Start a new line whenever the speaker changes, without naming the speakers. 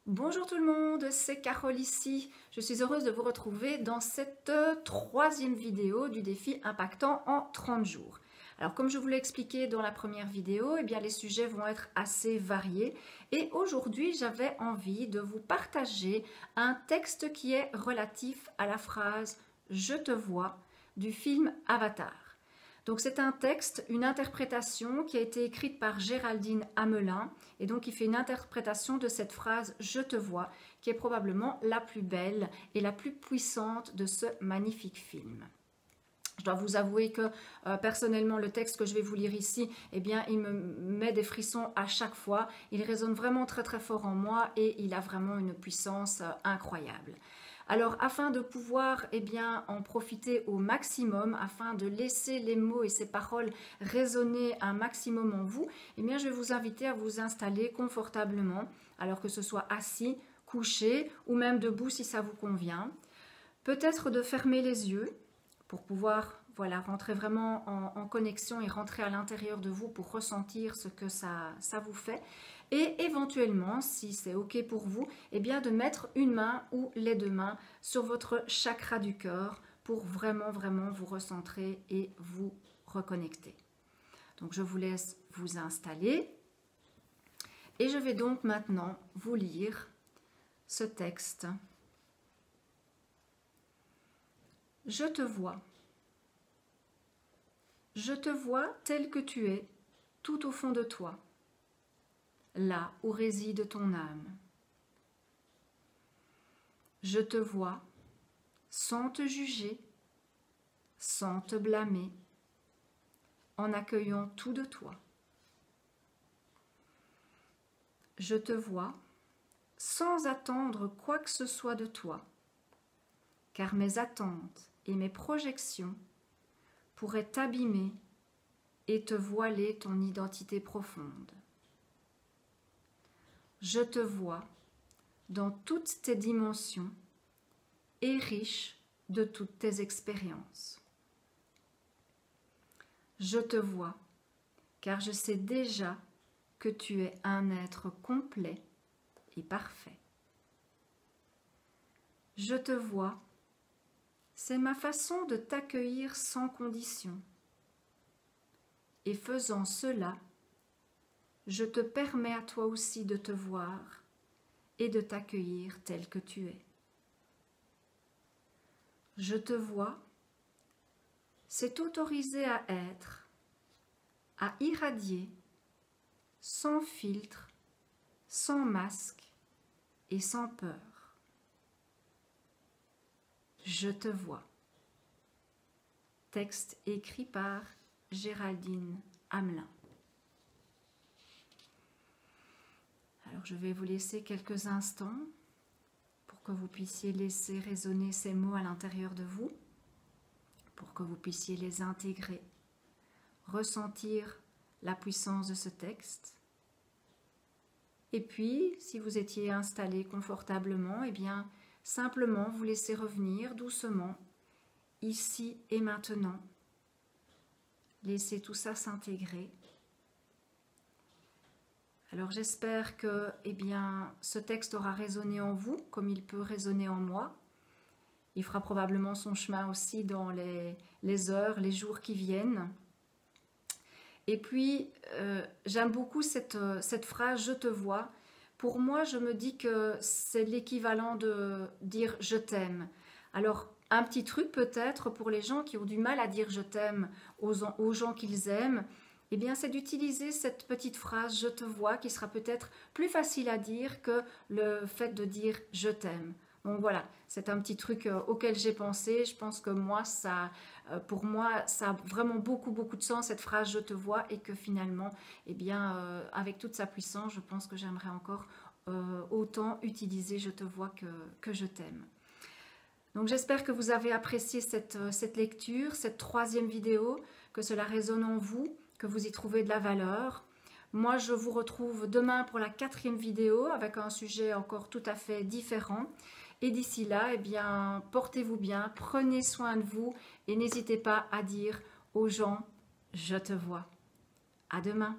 Bonjour tout le monde, c'est Carole ici. Je suis heureuse de vous retrouver dans cette troisième vidéo du défi impactant en 30 jours. Alors comme je vous l'ai expliqué dans la première vidéo, eh bien, les sujets vont être assez variés et aujourd'hui j'avais envie de vous partager un texte qui est relatif à la phrase « Je te vois » du film Avatar. Donc c'est un texte, une interprétation qui a été écrite par Géraldine Hamelin et donc il fait une interprétation de cette phrase « Je te vois » qui est probablement la plus belle et la plus puissante de ce magnifique film. Je dois vous avouer que personnellement le texte que je vais vous lire ici, eh bien il me met des frissons à chaque fois, il résonne vraiment très très fort en moi et il a vraiment une puissance incroyable. Alors afin de pouvoir en profiter au maximum, afin de laisser les mots et ces paroles résonner un maximum en vous, je vais vous inviter à vous installer confortablement, alors que ce soit assis, couché ou même debout si ça vous convient. Peut-être de fermer les yeux pour pouvoir rentrer vraiment en connexion et rentrer à l'intérieur de vous pour ressentir ce que ça vous fait. Et éventuellement, si c'est OK pour vous, de mettre une main ou les deux mains sur votre chakra du cœur pour vraiment vous recentrer et vous reconnecter. Donc je vous laisse vous installer et je vais donc maintenant vous lire ce texte. Je te vois. Je te vois tel que tu es, tout au fond de toi, là où réside ton âme. Je te vois sans te juger, sans te blâmer, en accueillant tout de toi. Je te vois sans attendre quoi que ce soit de toi, car mes attentes et mes projections pourraient t'abîmer et te voiler ton identité profonde. Je te vois dans toutes tes dimensions et riche de toutes tes expériences. Je te vois car je sais déjà que tu es un être complet et parfait. Je te vois, c'est ma façon de t'accueillir sans condition. Et faisant cela, je te permets à toi aussi de te voir et de t'accueillir tel que tu es. Je te vois, c'est t'autoriser à être, à irradier, sans filtre, sans masque et sans peur. Je te vois. Texte écrit par Géraldine Hamelin. Alors je vais vous laisser quelques instants pour que vous puissiez laisser résonner ces mots à l'intérieur de vous, pour que vous puissiez les intégrer, ressentir la puissance de ce texte. Et puis, si vous étiez installé confortablement, simplement vous laissez revenir doucement, ici et maintenant. Laissez tout ça s'intégrer. Alors j'espère que ce texte aura résonné en vous comme il peut résonner en moi. Il fera probablement son chemin aussi dans les heures, les jours qui viennent. Et puis, j'aime beaucoup cette phrase « je te vois ». Pour moi, je me dis que c'est l'équivalent de dire « je t'aime ». Alors, un petit truc peut-être pour les gens qui ont du mal à dire « je t'aime » aux gens qu'ils aiment, c'est d'utiliser cette petite phrase « je te vois » qui sera peut-être plus facile à dire que le fait de dire « je t'aime ». Donc voilà, c'est un petit truc auquel j'ai pensé. Je pense que moi, pour moi, ça a vraiment beaucoup de sens, cette phrase « je te vois » et que finalement, avec toute sa puissance, je pense que j'aimerais encore autant utiliser « je te vois » que « je t'aime ». Donc j'espère que vous avez apprécié cette lecture, cette troisième vidéo, que cela résonne en vous, que vous y trouvez de la valeur. Moi, je vous retrouve demain pour la 4e vidéo avec un sujet encore tout à fait différent. Et d'ici là, portez-vous bien, prenez soin de vous et n'hésitez pas à dire aux gens « je te vois ». À demain.